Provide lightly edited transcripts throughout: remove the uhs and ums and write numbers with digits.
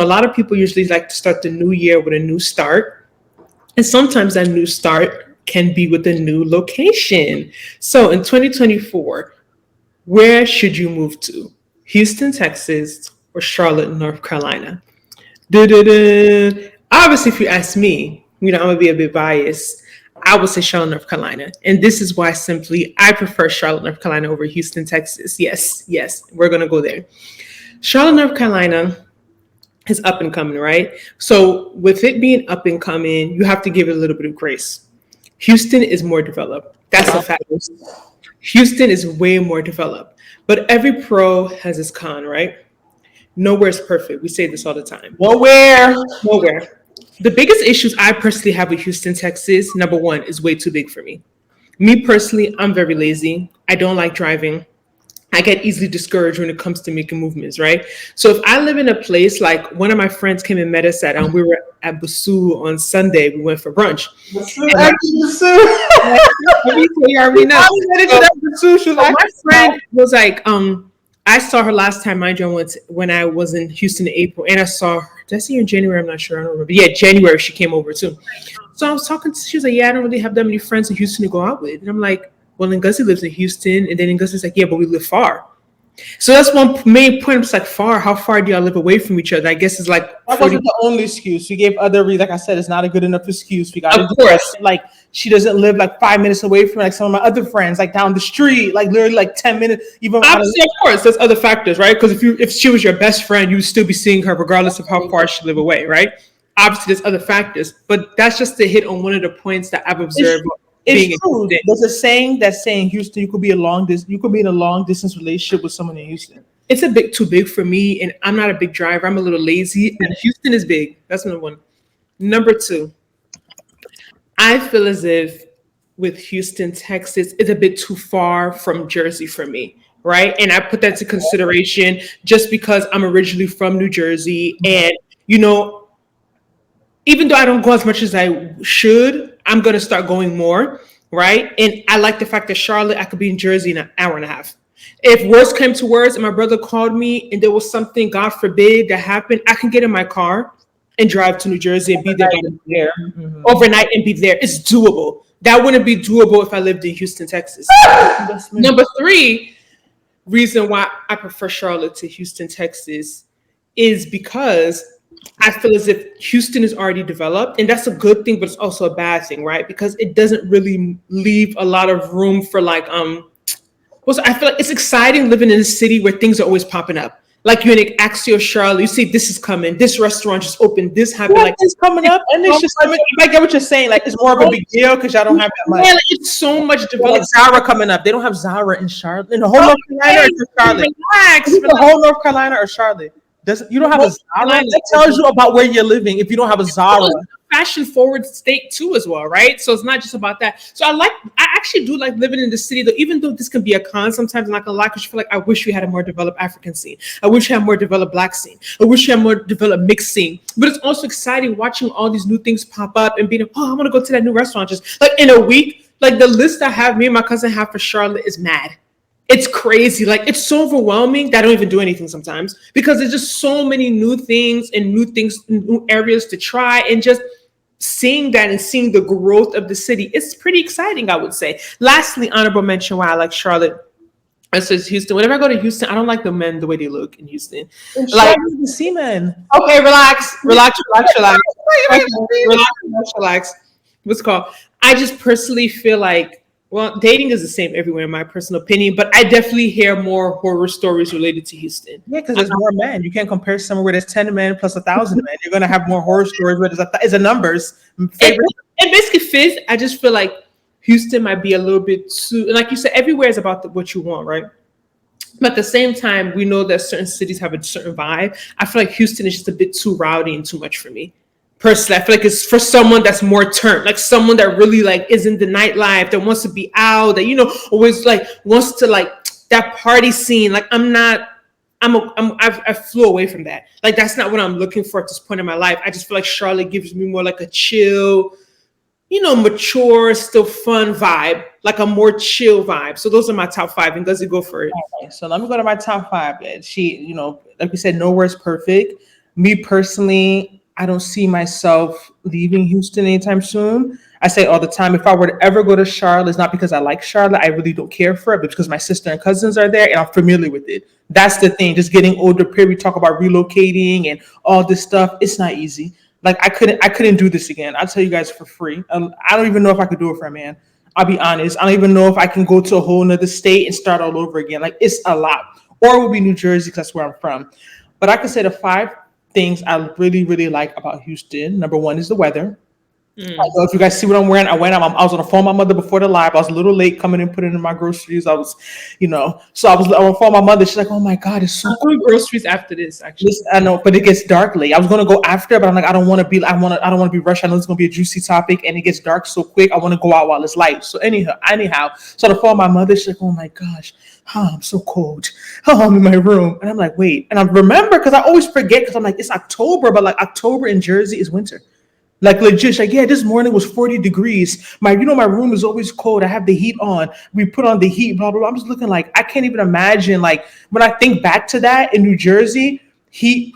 a lot of people usually like to start the new year with a new start. And sometimes that new start can be with a new location. So in 2024, where should you move to? Houston, Texas, or Charlotte, North Carolina? Da-da-da. Obviously, if you ask me, I'm gonna be a bit biased. I would say Charlotte, North Carolina, and this is why simply I prefer Charlotte, North Carolina over Houston, Texas. Yes, we're gonna go there. Charlotte, North Carolina is up and coming, right? So with it being up and coming, you have to give it a little bit of grace. Houston is more developed. That's a fact. Houston is way more developed, but every pro has its con, right? Nowhere is perfect. We say this all the time. Nowhere. The biggest issues I personally have with Houston, Texas, number one, is way too big for me. Me personally, I'm very lazy. I don't like driving. I get easily discouraged when it comes to making movements, right? So if I live in a place like one of my friends came and met us at, we were at Basu on Sunday. We went for brunch. Basu. My friend was like, I saw her last time, mind you, when I was in Houston in April, and I saw her. Did I see her in January? I'm not sure. I don't remember. Yeah, January she came over too. So I was talking to, she was like, yeah, I don't really have that many friends in Houston to go out with. And I'm like, well, Ngozi lives in Houston. And then Ngozi's like, yeah, but we live far. So that's one main point. It's like far. How far do y'all live away from each other? I guess it's like 40. That wasn't the only excuse. We gave other reasons. Like I said, it's not a good enough excuse. We got of course. Like she doesn't live like 5 minutes away from like some of my other friends, like down the street, like literally like 10 minutes. Even obviously, of course, there's other factors, right? Because if she was your best friend, you would still be seeing her regardless of how far she live away, right? Obviously, there's other factors, but that's just to hit on one of the points that I've observed. It's true. There's a saying that's saying Houston, you could be in a long distance relationship with someone in Houston. It's a bit too big for me, and I'm not a big driver. I'm a little lazy, and Houston is big. That's number one. Number two, I feel as if with Houston, Texas, it's a bit too far from Jersey for me, right? And I put that into consideration just because I'm originally from New Jersey, and even though I don't go as much as I should, I'm going to start going more, right? And I like the fact that Charlotte, I could be in Jersey in an hour and a half. If worse came to worse and my brother called me and there was something, God forbid, that happened, I can get in my car and drive to New Jersey and be there overnight and be there. It's doable. That wouldn't be doable if I lived in Houston, Texas. Number three, reason why I prefer Charlotte to Houston, Texas is because I feel as if Houston is already developed, and that's a good thing, but it's also a bad thing, right? Because it doesn't really leave a lot of room for like, I feel like it's exciting living in a city where things are always popping up. Like you're in Axio, Charlotte, you see this is coming, this restaurant just opened, this happened. Like it's coming up, and it's just coming. I get what you're saying. Like it's more of a big deal because y'all don't have that much. Yeah, it's so much developed. Like Zara coming up. They don't have Zara in Charlotte. In the whole North Carolina or Charlotte? Relax. The whole North Carolina or Charlotte? You don't have a Zara? That tells you about where you're living if you don't have a Zara. Fashion forward state too as well, right? So it's not just about that. So I actually do like living in the city though, even though this can be a con sometimes. I'm not gonna lie, because you feel like I wish we had a more developed African scene. I wish we had a more developed Black scene. I wish we had a more developed mixed scene. But it's also exciting watching all these new things pop up and being like, oh, I want to go to that new restaurant just like in a week. Like the list I have, me and my cousin have for Charlotte is mad. It's crazy. Like it's so overwhelming that I don't even do anything sometimes because there's just so many new things, new areas to try, and just seeing that and seeing the growth of the city, it's pretty exciting, I would say. Lastly, honorable mention why I like Charlotte versus Houston. Whenever I go to Houston, I don't like the men the way they look in Houston. Like the seamen. Okay, relax. What's it called? I just personally feel like, well, dating is the same everywhere in my personal opinion, but I definitely hear more horror stories related to Houston. Yeah, because there's more men. You can't compare somewhere where there's 10 men plus 1,000 men. You're going to have more horror stories where it's a numbers. It basically fits. I just feel like Houston might be a little bit too, like you said, everywhere is about what you want, right? But at the same time, we know that certain cities have a certain vibe. I feel like Houston is just a bit too rowdy and too much for me. Personally, I feel like it's for someone that's more turned, like someone that really like is in the nightlife, that wants to be out, that always like wants to like that party scene. Like I flew away from that. Like that's not what I'm looking for at this point in my life. I just feel like Charlotte gives me more like a chill, mature, still fun vibe, like a more chill vibe. So those are my top 5. And Ngozi, go for it. Okay, so let me go to my top 5. She, like we said, nowhere's perfect. Me personally, I don't see myself leaving Houston anytime soon. I say all the time, if I were to ever go to Charlotte, it's not because I like Charlotte. I really don't care for it, but because my sister and cousins are there and I'm familiar with it. That's the thing. Just getting older, period. We talk about relocating and all this stuff. It's not easy. Like I couldn't do this again. I'll tell you guys for free. I don't even know if I could do it for a man. I'll be honest. I don't even know if I can go to a whole nother state and start all over again. Like it's a lot. Or it would be New Jersey because that's where I'm from. But I could say the five things I really, really like about Houston. Number one is the weather. I don't know if you guys see what I'm wearing. I was on the phone with my mother before the live. I was a little late coming and putting in my groceries. I was, so I was on the phone with my mother. She's like, "Oh my God, it's so I'm doing groceries after this, actually. I know, but it gets dark late. I was gonna go after, but I'm like, I don't want to be. I don't want to be rushed. I know it's gonna be a juicy topic, and it gets dark so quick. I want to go out while it's light. So anyhow, so the phone with my mother. She's like, "Oh my gosh, I'm so cold. Oh, I'm in my room." And I'm like, "Wait," and I remember because I always forget because I'm like, it's October, but like October in Jersey is winter. Like legit, like, yeah, this morning was 40 degrees. My room is always cold. I have the heat on. We put on the heat, blah, blah, blah. I'm just looking like, I can't even imagine. Like when I think back to that in New Jersey, heat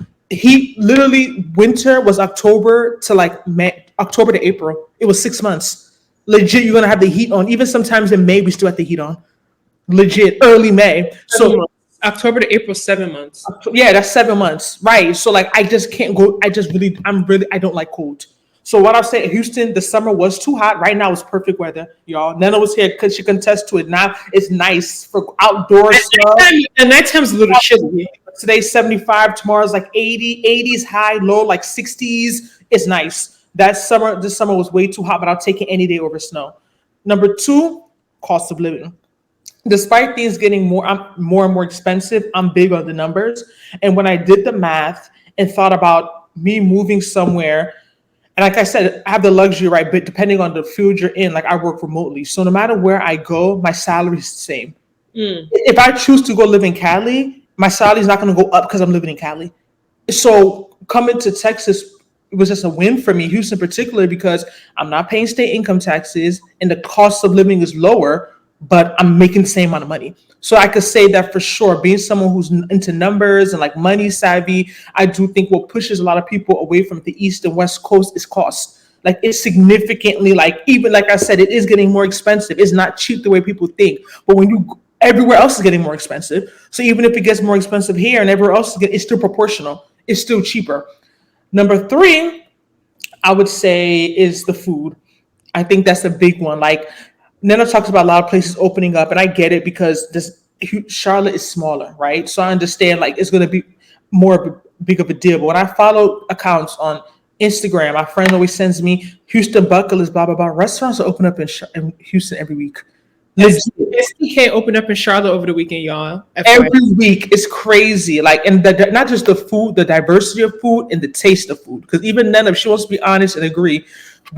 literally winter was October to like May, October to April. It was 6 months. Legit, you're gonna have the heat on. Even sometimes in May, we still have the heat on. Legit, early May. So October to April, 7 months. yeah, that's 7 months. Right. So like I just can't go. I don't like cold. So what I'll say, Houston, the summer was too hot. Right now it's perfect weather, y'all. Nana was here because she can attest to it. Now it's nice for outdoor stuff. And nighttime's a little chilly. Today's 75, tomorrow's like 80, 80s high, low, like 60s. It's nice. This summer was way too hot, but I'll take it any day over snow. Number two, cost of living. Despite things getting more and more expensive, I'm big on the numbers. And when I did the math and thought about me moving somewhere, and like I said, I have the luxury, right? But depending on the field you're in, like I work remotely. So no matter where I go, my salary is the same. If I choose to go live in Cali, my salary is not going to go up because I'm living in Cali. So coming to Texas, it was just a win for me, Houston particularly, because I'm not paying state income taxes and the cost of living is lower, but I'm making the same amount of money. So I could say that for sure, being someone who's into numbers and like money savvy, I do think what pushes a lot of people away from the East and West Coast is cost. Like it's significantly, like even like I said, it is getting more expensive. It's not cheap the way people think. But everywhere else is getting more expensive. So even if it gets more expensive here and everywhere else, it's still proportional. It's still cheaper. Number three, I would say is the food. I think that's a big one. Like Nana talks about a lot of places opening up, and I get it because Charlotte is smaller, right? So I understand like it's going to be more big of a deal. But when I follow accounts on Instagram, my friend always sends me Houston Buckle is blah blah blah. Restaurants are open up in Houston every week. SDK opened up in Charlotte over the weekend, y'all. Every week, it's crazy. Like, and not just the food, the diversity of food and the taste of food. Because even Nana, if she wants to be honest and agree,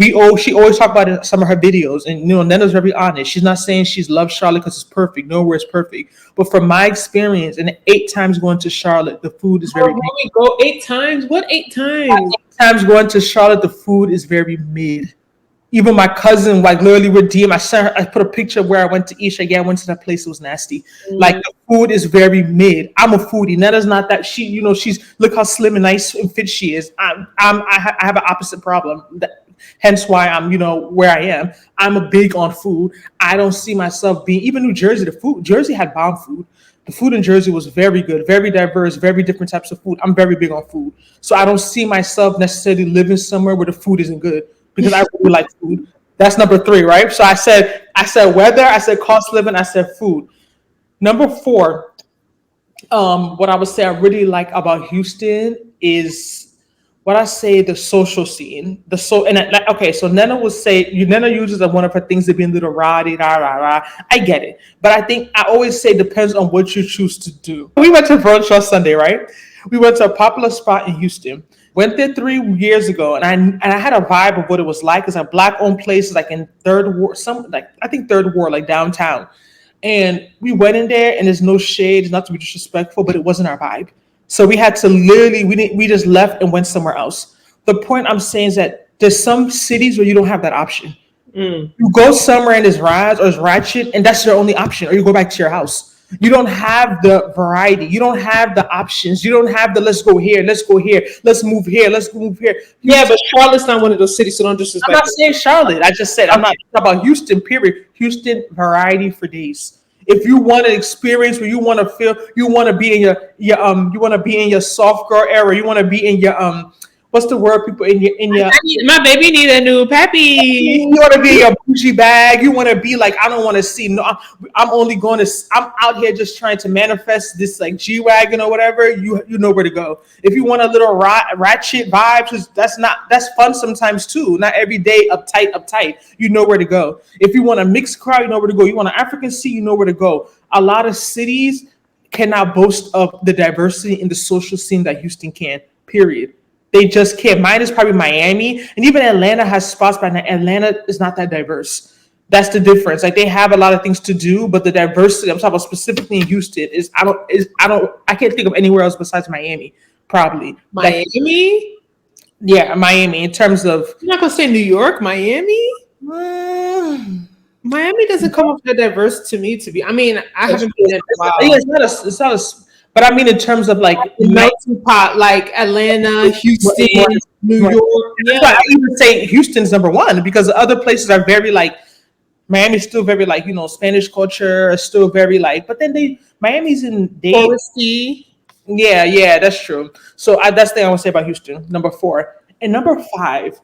she always talk about it in some of her videos. And Nana's very honest. She's not saying she's loved Charlotte because it's perfect. Nowhere is perfect. But from my experience, and 8 times going to Charlotte, the food is very. We go 8 times. What 8 times? 8 times going to Charlotte, the food is very mid. Even my cousin, like literally with DM, I put a picture of where I went to eat. I went to that place. It was nasty. Like the food is very mid. I'm a foodie. Netta's not that. She's look how slim and nice and fit she is. I have an opposite problem. Hence why I'm, where I am. I'm a big on food. I don't see myself being, even New Jersey, Jersey had bomb food. The food in Jersey was very good, very diverse, very different types of food. I'm very big on food. So I don't see myself necessarily living somewhere where the food isn't good because I really like food. That's number 3, right? So I said weather, I said cost of living, I said food. Number 4, what I would say I really like about Houston is what I say the social scene. So Nana will say Nana uses one of her things to be a little rowdy, rah rah rah. I get it, but I think I always say depends on what you choose to do. We went to Virtual Sunday, right? We went to a popular spot in Houston. Went there 3 years ago, and I had a vibe of what it was like. It's a black-owned place, like in Third Ward, Third Ward, like downtown. And we went in there, and there's no shade, not to be disrespectful, but it wasn't our vibe. So we had to literally, we just left and went somewhere else. The point I'm saying is that there's some cities where you don't have that option. You go somewhere and it's rise or it's ratchet, and that's your only option, or you go back to your house. You don't have the variety. You don't have the options. You don't have the let's go here, let's go here, let's move here, let's move here. Yeah, but Charlotte's not one of those cities, so don't I'm disrespect not saying Charlotte. I just said I'm not talking about Houston. Period. Houston variety for days. If you want an experience where you want to feel, you want to be in you want to be in your soft girl era. You want to be in your what's the word? People in your My baby need a new you pappy. want to be in your bougie bag. You want to be like, I don't want to see. No, I'm only going to. I'm out here just trying to manifest this like G wagon or whatever. You know where to go. If you want a little ratchet vibes, that's fun sometimes too. Not every day uptight. You know where to go. If you want a mixed crowd, you know where to go. You want an African scene, you know where to go. A lot of cities cannot boast of the diversity in the social scene that Houston can. Period. They just can't. Mine is probably Miami, and even Atlanta has spots, but Atlanta is not that diverse. That's the difference. Like they have a lot of things to do, but the diversity I'm talking about specifically in Houston is I can't think of anywhere else besides Miami. Probably like Miami? yeah, Miami in terms of You're not gonna say New York, Miami? mm, Miami doesn't come up that diverse to me. To be, I mean, I haven't been there in a while. yeah, it's not a, but I mean in terms of like The melting pot, like Atlanta, Houston, New Right. York. That's Yeah, why I even say Houston's number one because the other places are very like Miami's still very like Spanish culture is still very like, but then Miami's in touristy. yeah, that's true. So that's the thing I want to say about Houston. Number four and number five.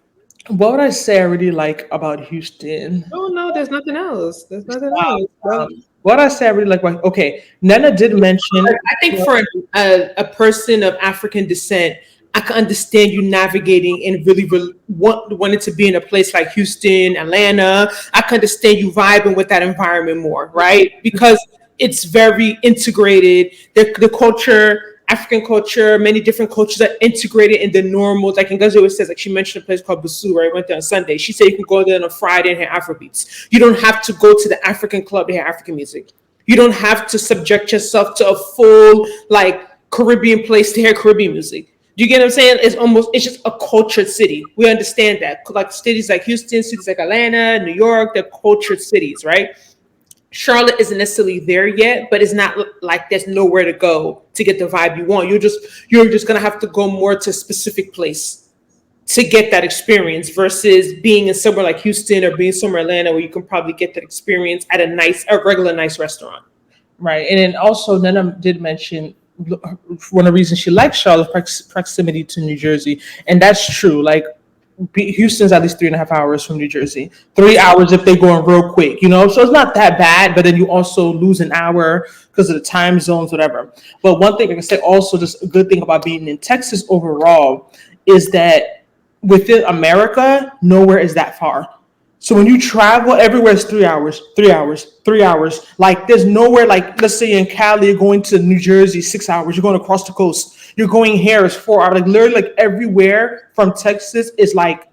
What would I say I really like about Houston? Oh no, there's nothing else. There's nothing else. Well, What I say I really like about okay, Nena did mention. I think for a person of African descent, I can understand you navigating and really wanting to be in a place like Houston, Atlanta. I can understand you vibing with that environment more, right? Because it's very integrated. The culture, African culture, many different cultures are integrated in the normal. Like Ngozi always says, like she mentioned a place called Basu, where I went there on Sunday. She said you can go there on a Friday and hear Afrobeats. You don't have to go to the African club to hear African music. You don't have to subject yourself to a full like Caribbean place to hear Caribbean music. Do you get what I'm saying? It's just a cultured city. We understand that. Like cities like Houston, cities like Atlanta, New York, they're cultured cities, right? Charlotte isn't necessarily there yet, but it's not like there's nowhere to go to get the vibe you want. You're just gonna have to go more to a specific place to get that experience versus being in somewhere like Houston or being somewhere Atlanta where you can probably get that experience at a regular nice restaurant. Right. And then also Nana did mention one of the reasons she likes Charlotte proximity to New Jersey. And that's true. Like Houston's at least 3.5 hours from New Jersey. 3 hours if they're going real quick, so it's not that bad, but then you also lose an hour because of the time zones, whatever. But one thing I can say also just a good thing about being in Texas overall is that within America, nowhere is that far. So when you travel, everywhere is 3 hours, 3 hours, 3 hours. Like there's nowhere like let's say in Cali, you're going to New Jersey, 6 hours. You're going across the coast. You're going here is 4 hours. Like literally, like everywhere from Texas is like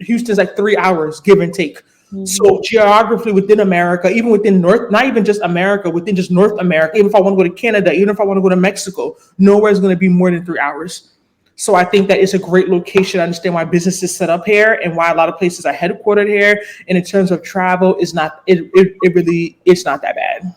Houston's like 3 hours, give and take. Mm-hmm. So geographically within America, even within not even just America, within just North America, even if I want to go to Canada, even if I want to go to Mexico, nowhere is going to be more than 3 hours. So I think that it's a great location. I understand why business is set up here and why a lot of places are headquartered here. And in terms of travel, it's not that bad.